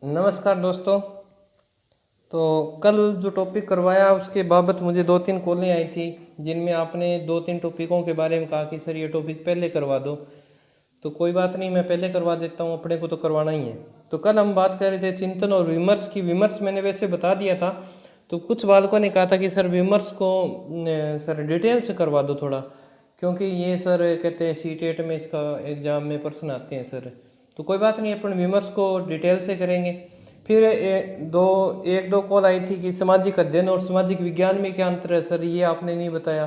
नमस्कार दोस्तों। तो कल जो टॉपिक करवाया उसके बाबत मुझे 2-3 कॉलें आई थी जिनमें आपने 2-3 टॉपिकों के बारे में कहा कि सर ये टॉपिक पहले करवा दो। तो कोई बात नहीं, मैं पहले करवा देता हूँ, अपने को तो करवाना ही है। तो कल हम बात कर रहे थे चिंतन और विमर्श की। विमर्श मैंने वैसे बता दिया था, तो कुछ बालकों ने कहा था कि सर विमर्श को सर डिटेल से करवा दो थोड़ा, क्योंकि ये सर कहते हैं सीटेट में इसका एग्ज़ाम में प्रश्न आते हैं सर। तो कोई बात नहीं, अपन विमर्श को डिटेल से करेंगे। फिर एक दो कॉल आई थी कि सामाजिक अध्ययन और सामाजिक विज्ञान में क्या अंतर है सर, ये आपने नहीं बताया।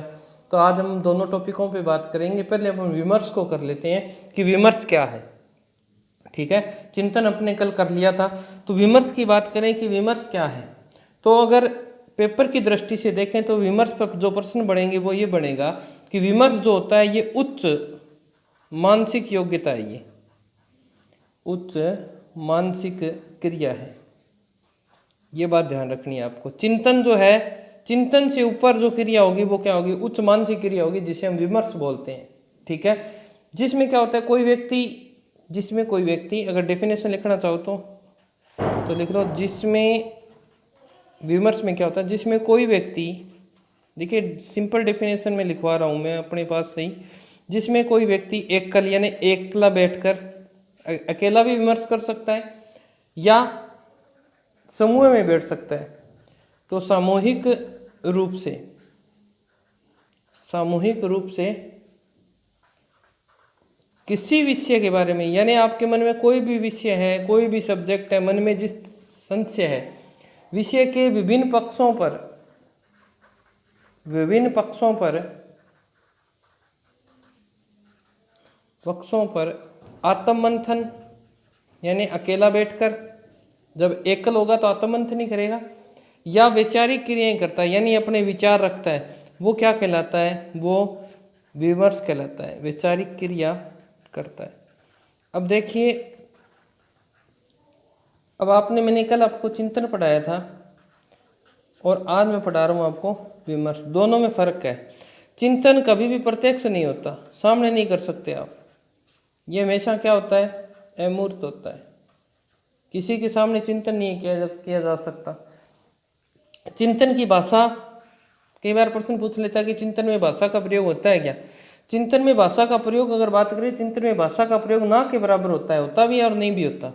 तो आज हम दोनों टॉपिकों पे बात करेंगे। पहले हम विमर्श को कर लेते हैं कि विमर्श क्या है। ठीक है, चिंतन अपने कल कर लिया था, तो विमर्श की बात करें कि विमर्श क्या है। तो अगर पेपर की दृष्टि से देखें तो विमर्श पर जो प्रश्न बढ़ेंगे वो ये बनेगा कि विमर्श जो होता है ये उच्च मानसिक योग्यता है, ये उच्च मानसिक क्रिया है। ये बात ध्यान रखनी है आपको। चिंतन जो है, चिंतन से ऊपर जो क्रिया होगी वो क्या होगी, उच्च मानसिक क्रिया होगी, जिसे हम विमर्श बोलते हैं। ठीक है, जिसमें क्या होता है, जिसमें कोई व्यक्ति अगर डेफिनेशन लिखना चाहो तो लिख लो। जिसमें विमर्श में क्या होता है, जिसमें कोई व्यक्ति, देखिए सिंपल डेफिनेशन में लिखवा रहा हूँ मैं अपने पास से ही, जिसमें कोई व्यक्ति एकल यानी एकला बैठकर, अकेला भी विमर्श कर सकता है या समूह में बैठ सकता है। तो सामूहिक रूप से किसी विषय के बारे में, यानी आपके मन में कोई भी विषय है, कोई भी सब्जेक्ट है, मन में जिस संशय है, विषय के विभिन्न पक्षों पर आत्म मंथन, यानी अकेला बैठकर, जब एकल होगा तो आत्म मंथन ही करेगा, या वैचारिक क्रियाएं करता है यानी अपने विचार रखता है, वो क्या कहलाता है, वो विमर्श कहलाता है, वैचारिक क्रिया करता है। अब देखिए, अब मैंने कल आपको चिंतन पढ़ाया था और आज मैं पढ़ा रहा हूँ आपको विमर्श। दोनों में फर्क है। चिंतन कभी भी प्रत्यक्ष नहीं होता, सामने नहीं कर सकते आप। ये हमेशा क्या होता है, अमूर्त होता है। किसी के सामने चिंतन नहीं किया जा सकता। चिंतन की भाषा, कई बार प्रश्न पूछ लेता है कि चिंतन में भाषा का प्रयोग होता है क्या। चिंतन में भाषा का प्रयोग अगर बात करें, चिंतन में भाषा का प्रयोग ना के बराबर होता भी है और नहीं भी होता।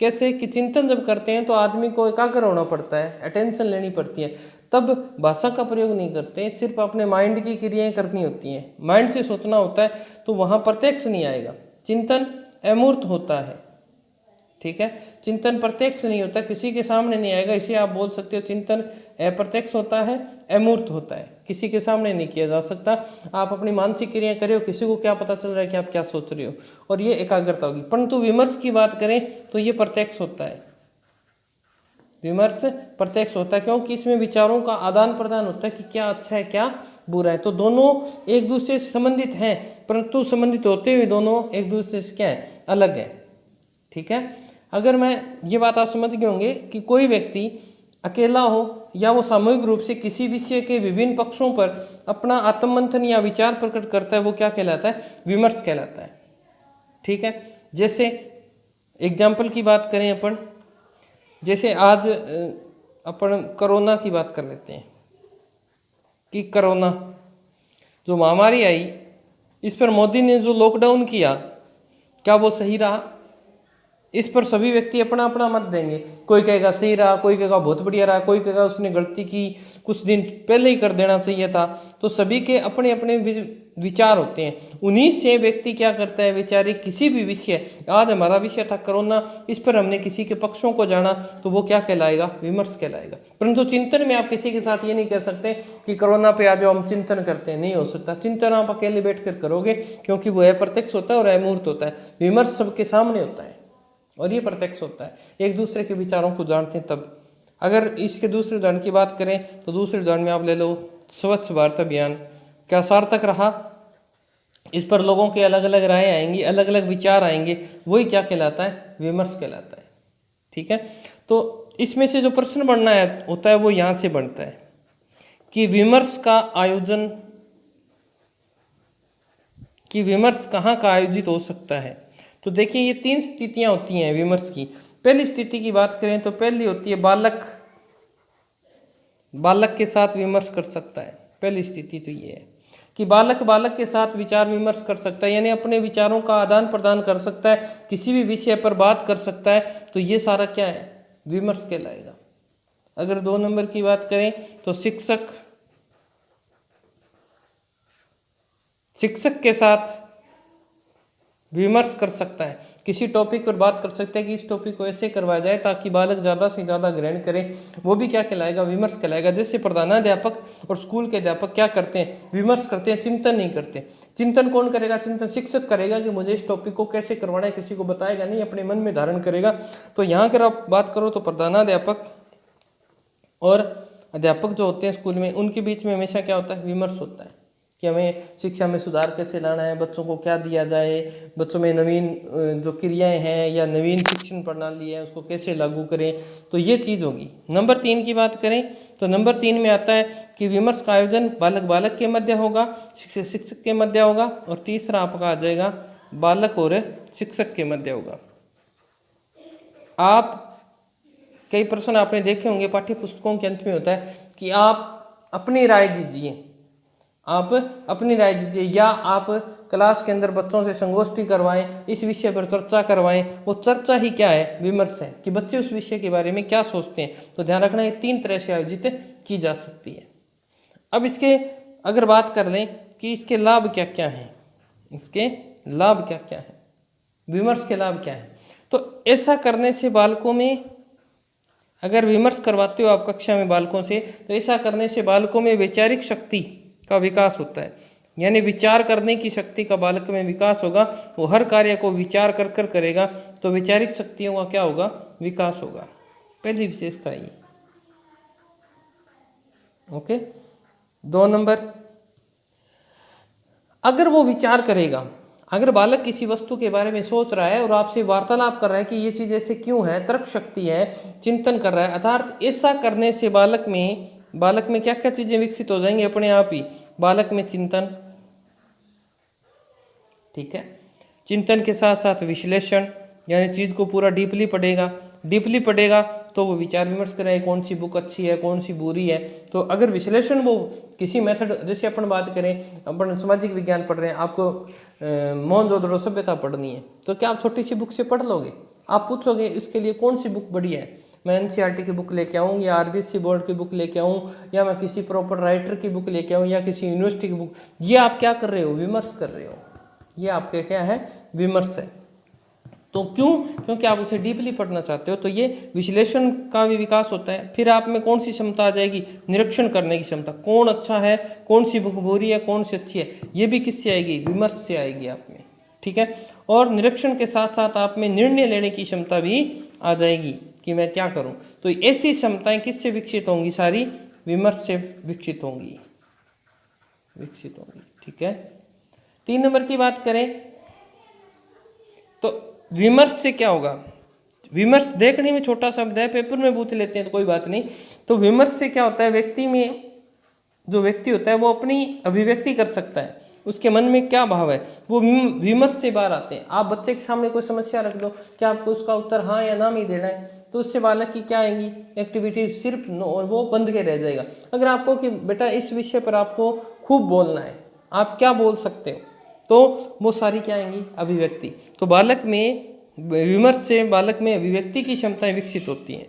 कैसे कि चिंतन जब करते हैं तो आदमी को एकाग्र होना पड़ता है, अटेंशन लेनी पड़ती है, तब भाषा का प्रयोग नहीं करते, सिर्फ अपने माइंड की क्रियाएं करनी होती हैं, माइंड से सोचना होता है, तो वहाँ प्रत्यक्ष नहीं आएगा। चिंतन अमूर्त होता है। ठीक है, चिंतन प्रत्यक्ष नहीं होता, किसी के सामने नहीं आएगा, इसे आप बोल सकते हो चिंतन अप्रत्यक्ष होता है, अमूर्त होता है, किसी के सामने नहीं किया जा सकता। आप अपनी मानसिक क्रिया कर रहे हो, किसी को क्या पता चल रहा है कि आप क्या सोच रहे हो, और ये एकाग्रता होगी। परंतु विमर्श की बात करें तो ये प्रत्यक्ष होता है, विमर्श प्रत्यक्ष होता है, क्योंकि इसमें विचारों का आदान प्रदान होता है कि क्या अच्छा है क्या बुरा है। तो दोनों एक दूसरे से संबंधित हैं, परंतु संबंधित होते हुए दोनों एक दूसरे से क्या है, अलग है। ठीक है, अगर मैं ये बात आप समझ गए होंगे कि कोई व्यक्ति अकेला हो या वो सामूहिक रूप से किसी विषय के विभिन्न पक्षों पर अपना आत्ममंथन या विचार प्रकट करता है, वो क्या कहलाता है, विमर्श कहलाता है। ठीक है, जैसे एग्जाम्पल की बात करें अपन, जैसे आज अपन कोरोना की बात कर लेते हैं कि कोरोना जो महामारी आई, इस पर मोदी ने जो लॉकडाउन किया, क्या वो सही रहा। इस पर सभी व्यक्ति अपना अपना मत देंगे, कोई कहेगा सही रहा, कोई कहेगा बहुत बढ़िया रहा, कोई कहेगा उसने गलती की, कुछ दिन पहले ही कर देना चाहिए था। तो सभी के अपने अपने विचार होते हैं, उन्हीं से व्यक्ति क्या करता है, बेचारे किसी भी विषय, आज हमारा विषय था कोरोना, इस पर हमने किसी के पक्षों को जाना, तो वो क्या कहलाएगा, विमर्श कहलाएगा। परंतु चिंतन में आप किसी के साथ ये नहीं कह सकते कि कोरोना पे आज हम चिंतन करते हैं, नहीं हो सकता। चिंतन आप अकेले बैठ कर करोगे, क्योंकि वो अप्रत्यक्ष होता है और अमूर्त होता है। विमर्श सबके सामने होता है और ये प्रत्यक्ष होता है, एक दूसरे के विचारों को जानते हैं तब। अगर इसके दूसरे उदाहरण की बात करें तो दूसरे उदाहरण में आप ले लो स्वच्छ भारत अभियान, क्या सार्थक रहा, इस पर लोगों के अलग अलग राय आएंगी, अलग अलग विचार आएंगे, वही क्या कहलाता है, विमर्श कहलाता है। ठीक है, तो इसमें से जो प्रश्न बनना है होता है वो यहाँ से बनता है कि विमर्श कहाँ का आयोजित हो सकता है। तो देखिए ये 3 स्थितियां होती हैं विमर्श की। पहली स्थिति की बात करें तो पहली होती है बालक के साथ विमर्श कर सकता है। पहली स्थिति तो ये है कि बालक के साथ विचार विमर्श कर सकता है, यानी अपने विचारों का आदान प्रदान कर सकता है, किसी भी विषय पर बात कर सकता है। तो ये सारा क्या है, विमर्श कहलाएगा। अगर 2 नंबर की बात करें तो शिक्षक के साथ विमर्श कर सकता है, किसी टॉपिक पर बात कर सकता है कि इस टॉपिक को ऐसे करवाया जाए ताकि बालक ज़्यादा से ज़्यादा ग्रहण करे, वो भी क्या कहलाएगा, विमर्श कहलाएगा। जैसे प्रधानाध्यापक और स्कूल के अध्यापक क्या करते हैं, विमर्श करते हैं, चिंतन नहीं करते। चिंतन कौन करेगा, चिंतन शिक्षक करेगा कि मुझे इस टॉपिक को कैसे करवाना है, किसी को बताएगा नहीं, अपने मन में धारण करेगा। तो यहाँ अगर आप बात करो तो प्रधानाध्यापक और अध्यापक जो होते हैं स्कूल में, उनके बीच में हमेशा क्या होता है, विमर्श होता है कि हमें शिक्षा में सुधार कैसे लाना है, बच्चों को क्या दिया जाए, बच्चों में नवीन जो क्रियाएं हैं या नवीन शिक्षण प्रणाली है उसको कैसे लागू करें। तो ये चीज़ होगी। नंबर 3 की बात करें तो नंबर 3 में आता है कि विमर्श का आयोजन बालक के मध्य होगा, शिक्षक के मध्य होगा, और तीसरा आपका आ जाएगा बालक और शिक्षक के मध्य होगा। आप कई प्रश्न आपने देखे होंगे पाठ्य पुस्तकों के अंत में होता है कि आप अपनी राय दीजिए, आप अपनी राय दीजिए, या आप क्लास के अंदर बच्चों से संगोष्ठी करवाएं, इस विषय पर चर्चा करवाएं। वो चर्चा ही क्या है, विमर्श है कि बच्चे उस विषय के बारे में क्या सोचते हैं। तो ध्यान रखना ये 3 तरह से आयोजित की जा सकती है। अब इसके अगर बात कर लें कि इसके लाभ क्या क्या हैं, इसके लाभ क्या क्या है, विमर्श के लाभ क्या है। तो ऐसा करने से बालकों में, अगर विमर्श करवाते हो आप कक्षा में बालकों से, तो ऐसा करने से बालकों में वैचारिक शक्ति का विकास होता है, यानी विचार करने की शक्ति का बालक में विकास होगा। वो हर कार्य को विचार कर कर करेगा, तो वैचारिक शक्तियों का क्या होगा, विकास होगा। पहली विशेषता ये। ओके। 2 नंबर, अगर वो विचार करेगा, अगर बालक किसी वस्तु के बारे में सोच रहा है और आपसे वार्तालाप कर रहा है कि ये चीज़ ऐसे क्यों है, तर्क शक्ति है, चिंतन कर रहा है, अर्थात ऐसा करने से बालक में क्या क्या चीजें विकसित हो जाएंगी अपने आप ही। बालक में चिंतन, ठीक है, चिंतन के साथ साथ विश्लेषण, यानी चीज को पूरा डीपली पढ़ेगा तो वो विचार विमर्श करेगा कौन सी बुक अच्छी है, कौन सी बुरी है। तो अगर विश्लेषण वो किसी मेथड, जैसे अपन बात करें, अपन सामाजिक विज्ञान पढ़ रहे हैं, आपको मोहनजोदड़ो सभ्यता पढ़नी है, तो क्या आप छोटी सी बुक से पढ़ लोगे? आप पूछोगे इसके लिए कौन सी बुक बढ़िया है, मैं एनसीईआरटी की बुक लेके आऊँ, या आरबीएससी बोर्ड की बुक लेके आऊँ, या मैं किसी प्रॉपर राइटर की बुक लेके आऊँ, या किसी यूनिवर्सिटी की बुक। ये आप क्या कर रहे हो, विमर्श कर रहे हो। ये आपके क्या है, विमर्श है। तो क्यों? क्योंकि आप उसे डीपली पढ़ना चाहते हो। तो ये विश्लेषण का भी विकास होता है। फिर आप में कौन सी क्षमता आ जाएगी, निरीक्षण करने की क्षमता, कौन अच्छा है, कौन सी बुक बुरी है, कौन सी अच्छी है, ये भी किससे आएगी, विमर्श से आएगी आप में, ठीक है। और निरीक्षण के साथ साथ आप में निर्णय लेने की क्षमता भी आ जाएगी कि मैं क्या करूं। तो ऐसी क्षमताएं किससे विकसित होंगी, सारी विमर्श से विकसित होंगी, ठीक है। 3 नंबर की बात करें तो विमर्श से क्या होगा, विमर्श देखने में छोटा शब्द है, पेपर में पूछ लेते हैं तो कोई बात नहीं। तो विमर्श से क्या होता है, व्यक्ति में, जो व्यक्ति होता है वो अपनी अभिव्यक्ति कर सकता है, उसके मन में क्या भाव है, वो विमर्श से बाहर आते हैं। आप बच्चे के सामने कोई समस्या रख दो, क्या आपको उसका उत्तर हाँ या ना में देना है, तो उससे बालक की क्या आएंगी, एक्टिविटीज सिर्फ नो, और वो बंद के रह जाएगा। अगर आपको कि बेटा इस विषय पर आपको खूब बोलना है, आप क्या बोल सकते हो, तो वो सारी क्या आएंगी, अभिव्यक्ति। तो बालक में विमर्श से बालक में अभिव्यक्ति की क्षमताएं विकसित होती हैं,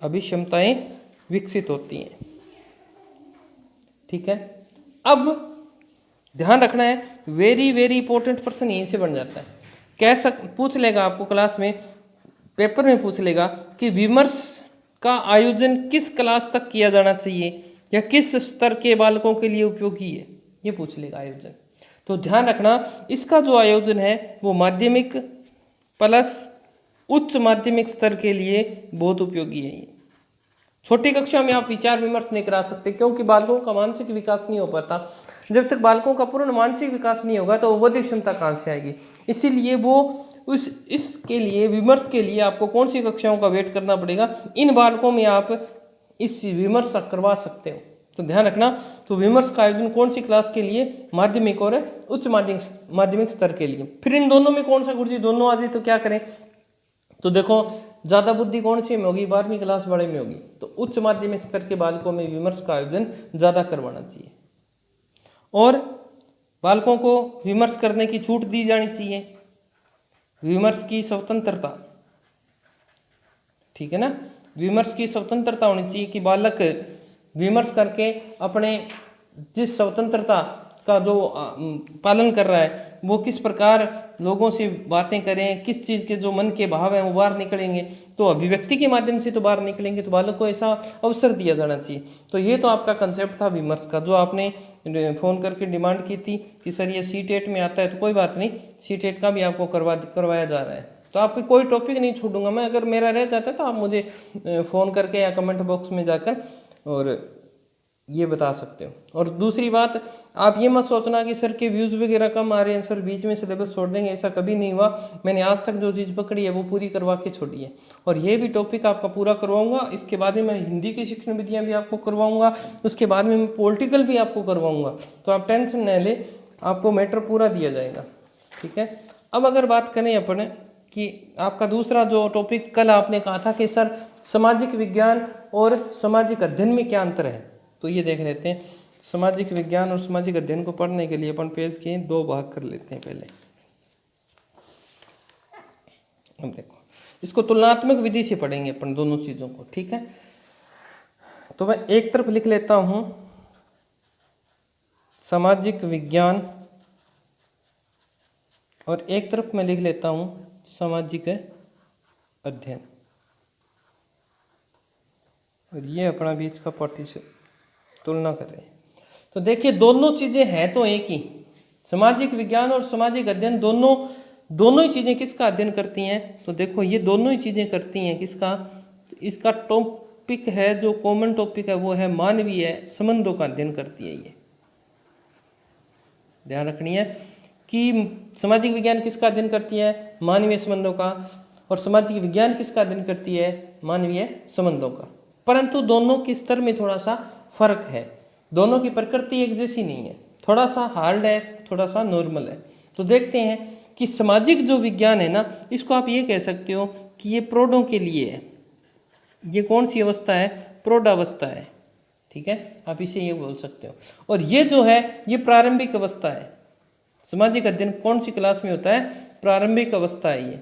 क्षमताएं विकसित होती हैं, ठीक है। अब ध्यान रखना है, वेरी वेरी इंपॉर्टेंट प्रश्न यहीं से बन जाता है। पूछ लेगा आपको क्लास में, पेपर में पूछ लेगा कि विमर्श का आयोजन किस क्लास तक किया जाना चाहिए या किस स्तर के बालकों के लिए उपयोगी है, ये पूछ लेगा आयोजन। तो ध्यान रखना, इसका जो आयोजन है वो माध्यमिक प्लस उच्च माध्यमिक स्तर के लिए बहुत उपयोगी है। ये छोटी कक्षा में आप विचार विमर्श नहीं करा सकते, क्योंकि बालकों का मानसिक विकास नहीं हो पाता। जब तक बालकों का पूर्ण मानसिक विकास नहीं होगा तो बौद्धिक क्षमता कहाँ से आएगी। इसीलिए वो इसके लिए, विमर्श के लिए आपको कौन सी कक्षाओं का वेट करना पड़ेगा, इन बालकों में आप इस विमर्श करवा सकते हो। तो ध्यान रखना। तो विमर्श का आयोजन कौन सी क्लास के लिए? माध्यमिक और उच्च माध्यमिक स्तर के लिए। फिर इन दोनों में कौन सा गुरुजी दोनों आ जाए तो क्या करें? तो देखो ज्यादा बुद्धि कौन सी में होगी? 12वीं क्लास वाले में होगी। तो उच्च माध्यमिक स्तर के बालकों में विमर्श का आयोजन ज्यादा करवाना चाहिए और बालकों को विमर्श करने की छूट दी जानी चाहिए, विमर्श की स्वतंत्रता, ठीक है ना। विमर्श की स्वतंत्रता होनी चाहिए कि बालक विमर्श करके अपने जिस स्वतंत्रता का जो पालन कर रहा है वो किस प्रकार लोगों से बातें करें, किस चीज़ के जो मन के भाव हैं वो बाहर निकलेंगे, तो अभिव्यक्ति के माध्यम से तो बाहर निकलेंगे। तो बालक को ऐसा अवसर दिया जाना चाहिए। तो ये तो आपका कंसेप्ट था विमर्श का, जो आपने फ़ोन करके डिमांड की थी कि सर ये C-TET में आता है। तो कोई बात नहीं, C-TET का भी आपको करवाया जा रहा है। तो आपको कोई टॉपिक नहीं छोड़ूंगा मैं, अगर मेरा रह जाता है तो आप मुझे फ़ोन करके या कमेंट बॉक्स में जाकर और ये बता सकते हो। और दूसरी बात, आप ये मत सोचना कि सर के व्यूज़ वगैरह कम आ रहे हैं, सर बीच में सिलेबस छोड़ देंगे, ऐसा कभी नहीं हुआ। मैंने आज तक जो चीज़ पकड़ी है वो पूरी करवा के छोड़ी है और ये भी टॉपिक आपका पूरा करवाऊंगा। इसके बाद में मैं हिंदी की शिक्षण विधियाँ भी आपको करवाऊंगा, उसके बाद में मैं पॉलिटिकल भी आपको करवाऊंगा। तो आप टेंशन न ले, आपको मैटर पूरा दिया जाएगा, ठीक है। अब अगर बात करें अपने कि आपका दूसरा जो टॉपिक, कल आपने कहा था कि सर सामाजिक विज्ञान और सामाजिक अध्ययन में क्या अंतर है, तो ये देख लेते हैं। सामाजिक विज्ञान और सामाजिक अध्ययन को पढ़ने के लिए अपन पेज के 2 भाग कर लेते हैं पहले। अब देखो, इसको तुलनात्मक विधि से पढ़ेंगे अपन दोनों चीज़ों को, ठीक है। तो मैं एक तरफ लिख लेता हूँ सामाजिक विज्ञान और एक तरफ मैं लिख लेता हूँ सामाजिक अध्ययन, और ये अपना बीच का पार्टीशन तुलना कर रहे हैं। तो देखिए दोनों चीज़ें हैं तो एक ही, सामाजिक विज्ञान और सामाजिक अध्ययन दोनों ही चीज़ें किसका अध्ययन करती हैं? तो देखो ये दोनों ही चीज़ें करती हैं किसका? तो इसका टॉपिक है, जो कॉमन टॉपिक है वो है मानवीय संबंधों का अध्ययन करती है। ये ध्यान रखनी है कि सामाजिक विज्ञान किसका अध्ययन करती है? मानवीय संबंधों का। और सामाजिक विज्ञान किसका अध्ययन करती है? मानवीय संबंधों का। परंतु दोनों के स्तर में थोड़ा सा फर्क है, दोनों की प्रकृति एक जैसी नहीं है, थोड़ा सा हार्ड है, थोड़ा सा नॉर्मल है। तो देखते हैं कि सामाजिक जो विज्ञान है ना, इसको आप ये कह सकते हो कि ये प्रौढ़ों के लिए है। ये कौन सी अवस्था है? प्रौढ़ावस्था है, ठीक है, आप इसे ये बोल सकते हो। और ये जो है ये प्रारंभिक अवस्था है। सामाजिक अध्ययन कौन सी क्लास में होता है? प्रारंभिक अवस्था है, ये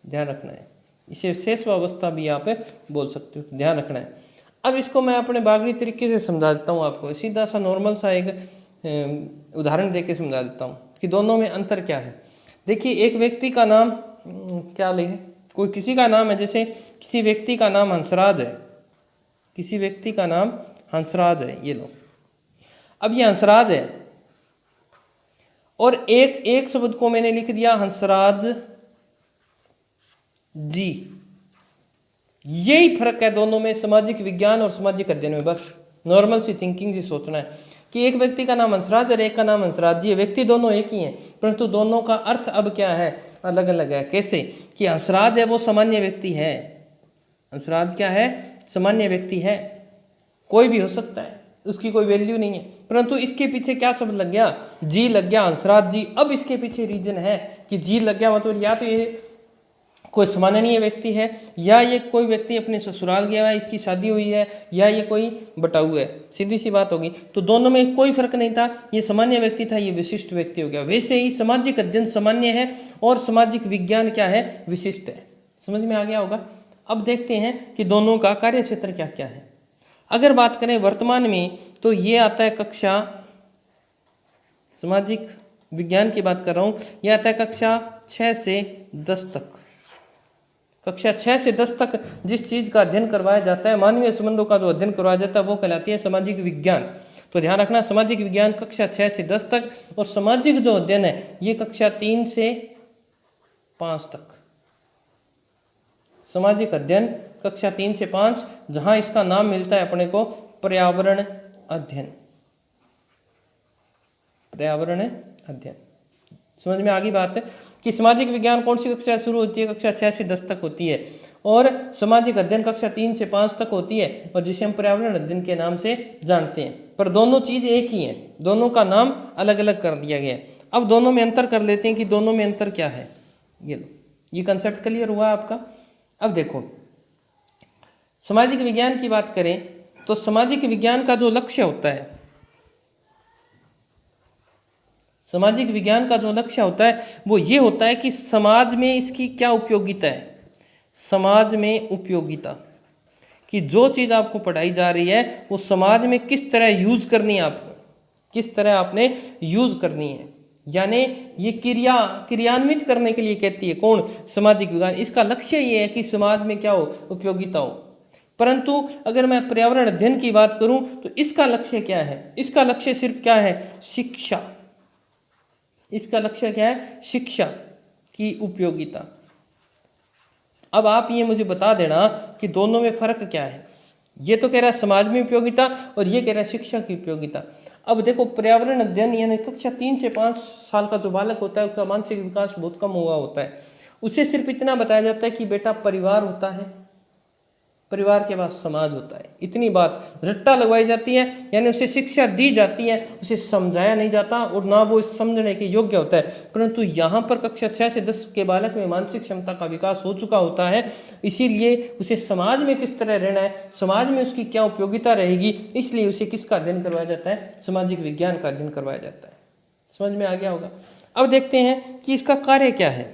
ध्यान रखना है। इसे शेष अवस्था भी आप बोल सकते हो, ध्यान रखना है। अब इसको मैं अपने बागड़ी तरीके से समझा देता हूँ आपको, सीधा सा नॉर्मल सा एक उदाहरण देके समझा देता हूँ कि दोनों में अंतर क्या है। देखिए एक व्यक्ति का नाम क्या लिखे, कोई किसी का नाम है, जैसे किसी व्यक्ति का नाम हंसराज है, किसी व्यक्ति का नाम हंसराज है, ये लो। अब ये हंसराज है और एक शब्द को मैंने लिख दिया हंसराज जी। यही फर्क है दोनों में, सामाजिक विज्ञान और सामाजिक अध्ययन में। बस नॉर्मल सी थिंकिंग से सोचना है कि एक व्यक्ति का नाम हंसराज और एक का नाम हंसराज जी है। व्यक्ति दोनों एक ही हैं, परंतु दोनों का अर्थ अब क्या है? अलग अलग है। कैसे? कि हंसराज है वो सामान्य व्यक्ति है। हंसराज क्या है? सामान्य व्यक्ति है, कोई भी हो सकता है, उसकी कोई वैल्यू नहीं है। परंतु इसके पीछे क्या शब्द लग गया? जी लग गया, हंसराज जी। अब इसके पीछे रीजन है कि जी लग गया, मतलब या तो ये कोई सामान्य व्यक्ति है, या ये कोई व्यक्ति अपने ससुराल गया है, इसकी शादी हुई है, या ये कोई बटाऊ है। सीधी सी बात होगी। तो दोनों में कोई फर्क नहीं था, ये सामान्य व्यक्ति था, ये विशिष्ट व्यक्ति हो गया। वैसे ही सामाजिक अध्ययन सामान्य है और सामाजिक विज्ञान क्या है? विशिष्ट है। समझ में आ गया होगा। अब देखते हैं कि दोनों का कार्य क्षेत्र क्या क्या है। अगर बात करें वर्तमान में, तो ये आता है कक्षा, सामाजिक विज्ञान की बात कर रहा हूँ, ये आता है कक्षा 6 से 10 तक। कक्षा 6 से 10 तक जिस चीज़ का अध्ययन करवाया जाता है, मानवीय संबंधों का जो अध्ययन करवाया जाता है, वो कहलाती है सामाजिक विज्ञान। तो ध्यान रखना, सामाजिक विज्ञान कक्षा 6 से 10 तक, और सामाजिक जो अध्ययन है ये कक्षा 3 से 5 तक। सामाजिक अध्ययन कक्षा 3 से 5, जहां इसका नाम मिलता है अपने को पर्यावरण अध्ययन। पर्यावरण अध्ययन। समझ में आ गई बात है कि सामाजिक विज्ञान कौन सी कक्षा शुरू होती है? कक्षा 6 से 10 तक होती है, और सामाजिक अध्ययन कक्षा 3 से 5 तक होती है, और जिसे हम पर्यावरण अध्ययन के नाम से जानते हैं। पर दोनों चीज एक ही है, दोनों का नाम अलग अलग कर दिया गया है। अब दोनों में अंतर कर लेते हैं कि दोनों में अंतर क्या है। ये लो, ये कंसेप्ट क्लियर हुआ आपका। अब देखो, सामाजिक विज्ञान की बात करें तो सामाजिक विज्ञान का जो लक्ष्य होता है, सामाजिक विज्ञान का जो लक्ष्य होता है वो ये होता है कि समाज में इसकी क्या उपयोगिता है। समाज में उपयोगिता कि जो चीज़ आपको पढ़ाई जा रही है वो समाज में किस तरह यूज करनी है, आपको किस तरह आपने यूज करनी है, यानी ये क्रियान्वित करने के लिए कहती है कौन, सामाजिक विज्ञान। इसका लक्ष्य ये है कि समाज में क्या हो, उपयोगिता हो। परंतु अगर मैं पर्यावरण अध्ययन की बात करूं तो इसका लक्ष्य क्या है, इसका लक्ष्य सिर्फ क्या है, शिक्षा। इसका लक्ष्य क्या है, शिक्षा की उपयोगिता। अब आप ये मुझे बता देना कि दोनों में फर्क क्या है। ये तो कह रहा है समाज में उपयोगिता और ये कह रहा है शिक्षा की उपयोगिता। अब देखो, पर्यावरण अध्ययन यानी कक्षा 3 से 5 साल का जो बालक होता है उसका मानसिक विकास बहुत कम हुआ होता है। उसे सिर्फ इतना बताया जाता है कि बेटा परिवार होता है, परिवार के बाद समाज होता है, इतनी बात रट्टा लगवाई जाती है, यानी उसे शिक्षा दी जाती है, उसे समझाया नहीं जाता और ना वो समझने के योग्य होता है। परंतु यहाँ पर कक्षा 6 से 10 के बालक में मानसिक क्षमता का विकास हो चुका होता है, इसीलिए उसे समाज में किस तरह रहना है, समाज में उसकी क्या उपयोगिता रहेगी, इसलिए उसे किसका अध्ययन करवाया जाता है, सामाजिक विज्ञान का अध्ययन करवाया जाता है। समझ में आ गया होगा। अब देखते हैं कि इसका कार्य क्या है।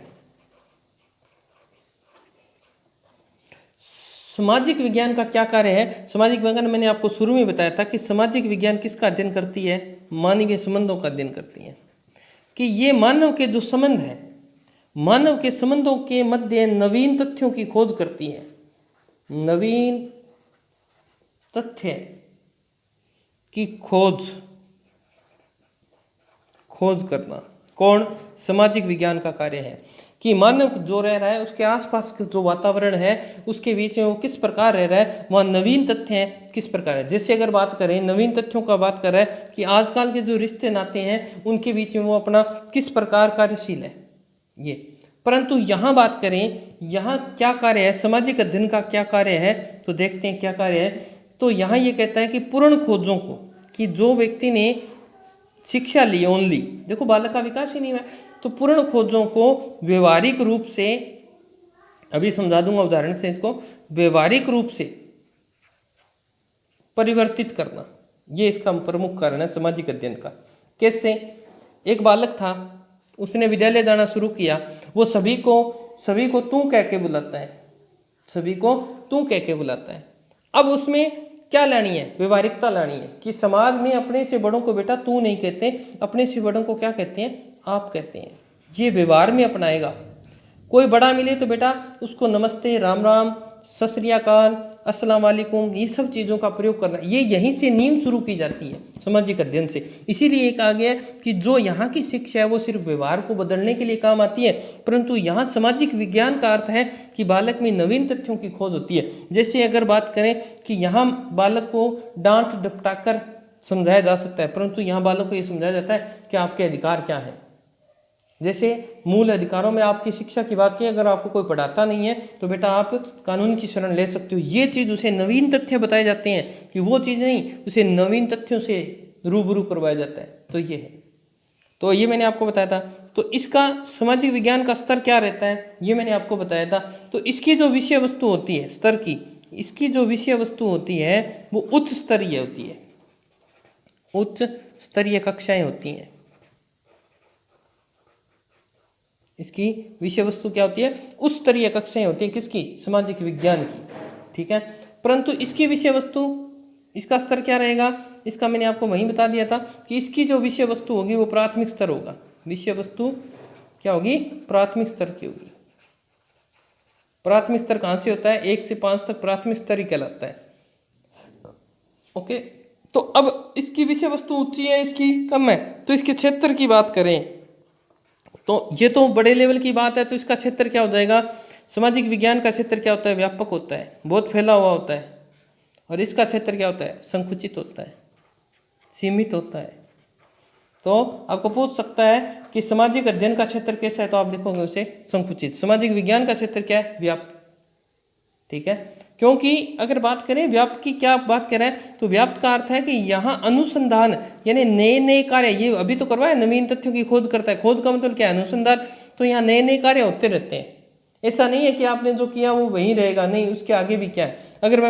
सामाजिक विज्ञान का क्या कार्य है। सामाजिक विज्ञान मैंने आपको शुरू में बताया था कि सामाजिक विज्ञान किसका अध्ययन करती है, मानवीय संबंधों का अध्ययन करती है। कि ये मानव के जो संबंध है, मानव के संबंधों के मध्य नवीन तथ्यों की खोज करती है। नवीन तथ्य की खोज करना कौन, सामाजिक विज्ञान का कार्य है। कि मानव जो रह रहा है उसके आसपास के जो वातावरण है उसके बीच में वो किस प्रकार रह रहा है, वहाँ नवीन तथ्य हैं किस प्रकार है। जैसे अगर बात करें नवीन तथ्यों का बात कर रहा है कि आजकल के जो रिश्ते नाते हैं उनके बीच में वो अपना किस प्रकार कार्यशील है ये। परंतु यहाँ बात करें, यहाँ क्या कार्य है, सामाजिक अध्ययन का क्या कार्य है, तो देखते हैं क्या कार्य है। तो यहाँ ये कहता है कि पूर्ण खोजों को, कि जो व्यक्ति ने शिक्षा ली ओनली, देखो बालक का विकास ही नहीं हुआ, तो पूर्ण खोजों को व्यवहारिक रूप से, अभी समझा दूंगा उदाहरण से इसको, व्यवहारिक रूप से परिवर्तित करना, ये इसका प्रमुख कारण है सामाजिक अध्ययन का। कैसे, एक बालक था, उसने विद्यालय जाना शुरू किया, वो सभी को तू कह के बुलाता है, सभी को तू कह के बुलाता है। अब उसमें क्या लानी है, व्यवहारिकता लानी है कि समाज में अपने से बड़ों को बेटा तू नहीं कहते, अपने से बड़ों को क्या कहते हैं, आप कहते हैं। ये व्यवहार में अपनाएगा। कोई बड़ा मिले तो बेटा उसको नमस्ते, राम राम, सत श्री अकाल, अस्सलाम वालेकुम, ये सब चीज़ों का प्रयोग करना, ये यहीं से नींव शुरू की जाती है सामाजिक अध्ययन से। इसीलिए एक आ गया कि जो यहाँ की शिक्षा है वो सिर्फ व्यवहार को बदलने के लिए काम आती है, परंतु यहाँ सामाजिक विज्ञान का अर्थ है कि बालक में नवीन तथ्यों की खोज होती है। जैसे अगर बात करें कि यहाँ बालक को डांट डपटाकर समझाया जा सकता है, परंतु यहाँ बालक को ये समझाया जाता है कि आपके अधिकार क्या हैं। जैसे मूल अधिकारों में आपकी शिक्षा की बात की, अगर आपको कोई पढ़ाता नहीं है तो बेटा आप कानून की शरण ले सकते हो। ये चीज़ उसे नवीन तथ्य बताए जाते हैं कि वो चीज़ नहीं, उसे नवीन तथ्यों से रूबरू करवाया जाता है। तो ये है, तो ये मैंने आपको बताया था। तो इसका सामाजिक विज्ञान का स्तर क्या रहता है ये मैंने आपको बताया था। तो इसकी जो विषय वस्तु होती है स्तर की, इसकी जो विषय वस्तु होती है वो उच्च स्तरीय होती है, उच्च स्तरीय कक्षाएं होती हैं। इसकी विषय वस्तु क्या होती है, उच्च स्तरीय कक्षाएं होती है, किसकी, सामाजिक विज्ञान की, ठीक है। परंतु इसकी विषय वस्तु, इसका स्तर क्या रहेगा, इसका मैंने आपको वहीं बता दिया था कि इसकी जो विषय वस्तु होगी वो प्राथमिक स्तर होगा। विषय वस्तु क्या होगी, प्राथमिक स्तर की होगी। प्राथमिक स्तर कहाँ से होता है, 1 से 5 तक प्राथमिक स्तर ही कहलाता है। ओके, तो अब इसकी विषय वस्तु ऊंची है, इसकी कम है, तो इसके क्षेत्र की बात करें तो ये तो बड़े लेवल की बात है। तो इसका क्षेत्र क्या हो जाएगा, सामाजिक विज्ञान का क्षेत्र क्या होता है, व्यापक होता है, बहुत फैला हुआ होता है। और इसका क्षेत्र क्या होता है, संकुचित होता है, सीमित होता है। तो आपको पूछ सकता है कि सामाजिक अध्ययन का क्षेत्र कैसा है, तो आप लिखोगे उसे संकुचित। सामाजिक विज्ञान का क्षेत्र क्या है, व्यापक, ठीक है। क्योंकि अगर बात करें व्याप्त की, क्या बात कर रहे हैं, तो व्याप्त का अर्थ है कि यहाँ अनुसंधान यानी नए नए कार्य, ये अभी तो करवाया नवीन तथ्यों की खोज करता है, खोज का मतलब क्या है, अनुसंधान, तो यहाँ नए नए कार्य होते रहते हैं। ऐसा नहीं है कि आपने जो किया वो वहीं रहेगा, नहीं, उसके आगे भी क्या है। अगर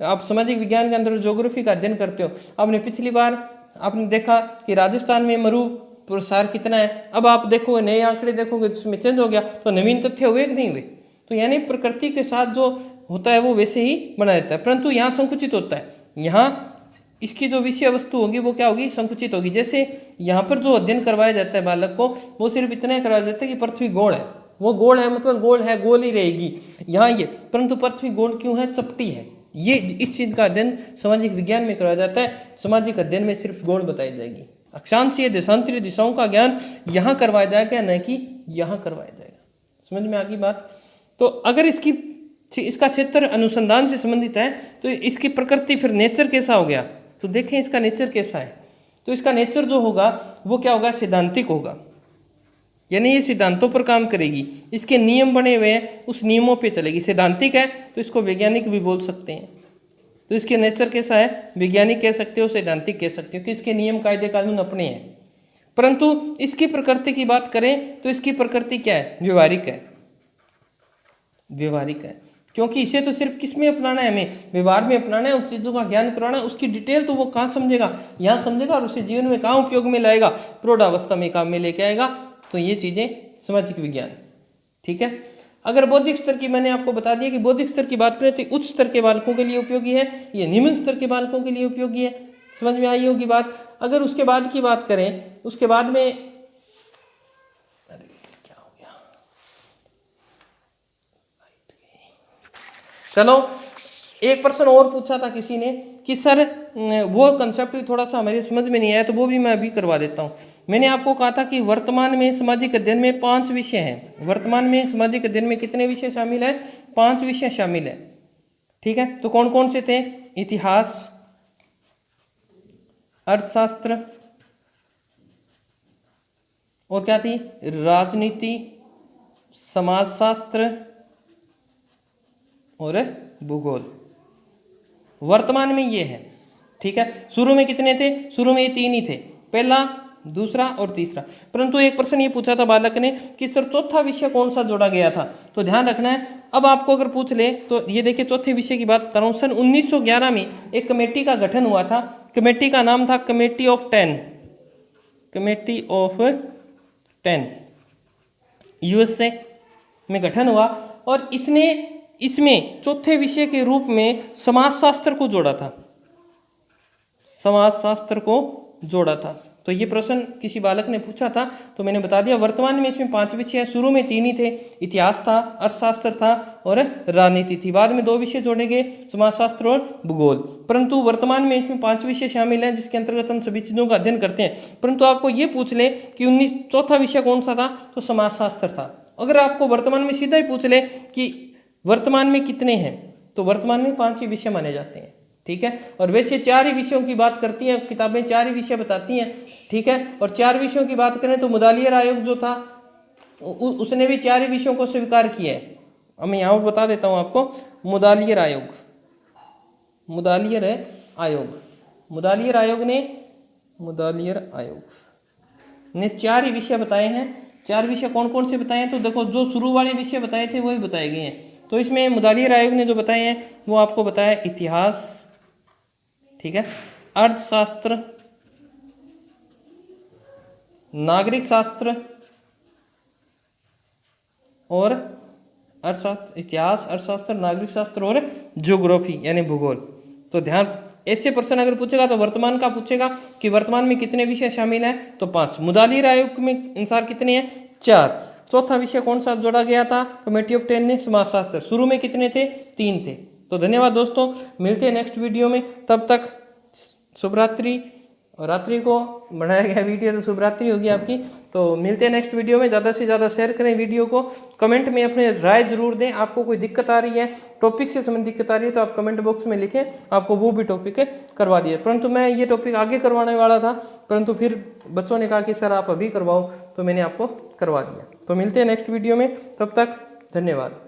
आप सामाजिक विज्ञान के अंदर ज्योग्राफी का अध्ययन करते हो, आपने पिछली बार आपने देखा कि राजस्थान में मरु प्रसार कितना है, अब आप देखोगे नए आंकड़े देखोगे तो उसमें चेंज हो गया, तो नवीन तथ्य हुए कि नहीं हुए। तो यानी प्रकृति के साथ जो होता है वो वैसे ही बना रहता है, परंतु यहाँ संकुचित होता है। यहाँ इसकी जो विषय वस्तु होगी वो क्या होगी, संकुचित होगी। जैसे यहाँ पर जो अध्ययन करवाया जाता है बालक को, वो सिर्फ इतना करवाया जाता है कि पृथ्वी गोल है, वो गोल है मतलब गोल है, गोल ही रहेगी यहाँ ये, परंतु पृथ्वी गोल क्यों है, चपटी है। ये इस चीज का अध्ययन सामाजिक विज्ञान में करवाया जाता है। सामाजिक अध्ययन में सिर्फ गोल बताई जाएगी। अक्षांशीय देशांतरीय दिशाओं का ज्ञान यहाँ करवाया जाएगा, न कि यहाँ करवाया जाएगा। समझ में आ गई बात। तो अगर इसका क्षेत्र अनुसंधान से संबंधित है तो इसकी प्रकृति फिर नेचर कैसा हो गया, तो देखें इसका नेचर कैसा है। तो इसका नेचर जो होगा वो क्या होगा, सैद्धांतिक होगा, यानी ये सिद्धांतों पर काम करेगी, इसके नियम बने हुए हैं उस नियमों पे चलेगी। सैद्धांतिक है तो इसको वैज्ञानिक भी बोल सकते हैं। तो इसके नेचर कैसा है, वैज्ञानिक कह सकते हो, सैद्धांतिक कह सकते हो, कि इसके नियम कायदे कानून अपने हैं। परंतु इसकी प्रकृति की बात करें तो इसकी प्रकृति क्या है, व्यवहारिक है। व्यवहारिक है क्योंकि इसे तो सिर्फ किस में अपनाना है, हमें व्यवहार में अपनाना है, उस चीज़ों का ज्ञान कराना है। उसकी डिटेल तो वो कहाँ समझेगा, यहाँ समझेगा, और उसे जीवन में कहाँ उपयोग में लाएगा, प्रौढ़ावस्था में काम में लेके आएगा। तो ये चीज़ें सामाजिक विज्ञान, ठीक है। अगर बौद्धिक स्तर की मैंने आपको बता दिया कि बौद्धिक स्तर की बात करें तो उच्च स्तर के बालकों के लिए उपयोगी है, ये निम्न स्तर के बालकों के लिए उपयोगी है। समझ में आई होगी बात। अगर उसके बाद की बात करें, उसके बाद में क्या हो गया, चलो एक प्रश्न और पूछा था किसी ने कि सर वो कंसेप्ट भी थोड़ा सा हमारी समझ में नहीं आया, तो वो भी मैं अभी करवा देता हूँ। मैंने आपको कहा था कि वर्तमान में सामाजिक अध्ययन में 5 विषय हैं। वर्तमान में सामाजिक अध्ययन में कितने विषय शामिल है, 5 विषय शामिल है, ठीक है। तो कौन कौन से थे, इतिहास, अर्थशास्त्र, और क्या थी, राजनीति, समाजशास्त्र और भूगोल। वर्तमान में ये है, ठीक है। शुरू में कितने थे, शुरू में ये 3 ही थे, पहला, दूसरा और तीसरा। परंतु एक प्रश्न ये पूछा था बालक ने कि सर चौथा विषय कौन सा जोड़ा गया था, तो ध्यान रखना है। अब आपको अगर पूछ ले तो ये देखिए चौथे विषय की बात कर रहा हूँ। सन 1911 में एक कमेटी का गठन हुआ था। कमेटी का नाम था committee of 10, committee of 10, USA में गठन हुआ, और इसमें चौथे विषय के रूप में समाजशास्त्र को जोड़ा था, समाजशास्त्र को जोड़ा था। तो ये प्रश्न किसी बालक ने पूछा था, तो मैंने बता दिया। वर्तमान में इसमें 5 विषय हैं, शुरू में 3 ही थे, इतिहास था, अर्थशास्त्र था और राजनीति थी। बाद में 2 विषय जोड़े गए, समाजशास्त्र और भूगोल। परंतु वर्तमान में इसमें 5 विषय शामिल हैं, जिसके अंतर्गत हम सभी चीज़ों का अध्ययन करते हैं। परंतु आपको ये पूछ ले कि चौथा विषय कौन सा था, तो समाजशास्त्र था। अगर आपको वर्तमान में सीधा ही पूछ ले कि वर्तमान में कितने हैं, तो वर्तमान में 5 ही विषय माने जाते हैं, ठीक है। और वैसे 4 ही विषयों की बात करती हैं किताबें, 4 ही विषय बताती हैं, ठीक है। और 4 विषयों की बात करें तो मुदालियर आयोग जो था उसने भी 4 ही विषयों को स्वीकार किया है। अब मैं यहाँ बता देता हूँ आपको, मुदालियर आयोग, मुदालियर आयोग, मुदालियर आयोग ने 4 ही विषय बताए हैं। 4 विषय कौन कौन से बताए हैं, तो देखो जो शुरू वाले विषय बताए थे वही बताए गए हैं। तो इसमें मुदालियर आयोग ने जो बताए हैं वो आपको बताया इतिहास, ठीक है, अर्थशास्त्र, नागरिक शास्त्र और अर्थशास्त्र, इतिहास, अर्थशास्त्र, नागरिक शास्त्र और ज्योग्राफी यानी भूगोल। तो ध्यान, ऐसे प्रश्न अगर पूछेगा तो वर्तमान का पूछेगा कि वर्तमान में कितने विषय शामिल हैं, तो 5। मुदालियर आयोग में अनुसार कितने हैं, 4। चौथा विषय कौन सा जोड़ा गया था, कमेटी ऑफ 10 ने समाजशास्त्र। शुरू में कितने थे, 3 थे। तो धन्यवाद दोस्तों, मिलते हैं नेक्स्ट वीडियो में। तब तक शुभ रात्रि, और रात्रि को बनाया गया वीडियो तो शुभ रात्रि होगी आपकी। तो मिलते हैं नेक्स्ट वीडियो में। ज़्यादा से ज़्यादा शेयर करें वीडियो को, कमेंट में अपने राय जरूर दें। आपको कोई दिक्कत आ रही है, टॉपिक से संबंधित दिक्कत आ रही है, तो आप कमेंट बॉक्स में लिखें, आपको वो भी टॉपिक करवा दिए। परंतु मैं ये टॉपिक आगे करवाने वाला था, परंतु फिर बच्चों ने कहा कि सर आप अभी करवाओ, तो मैंने आपको करवा दिया। तो मिलते हैं नेक्स्ट वीडियो में, तब तक धन्यवाद।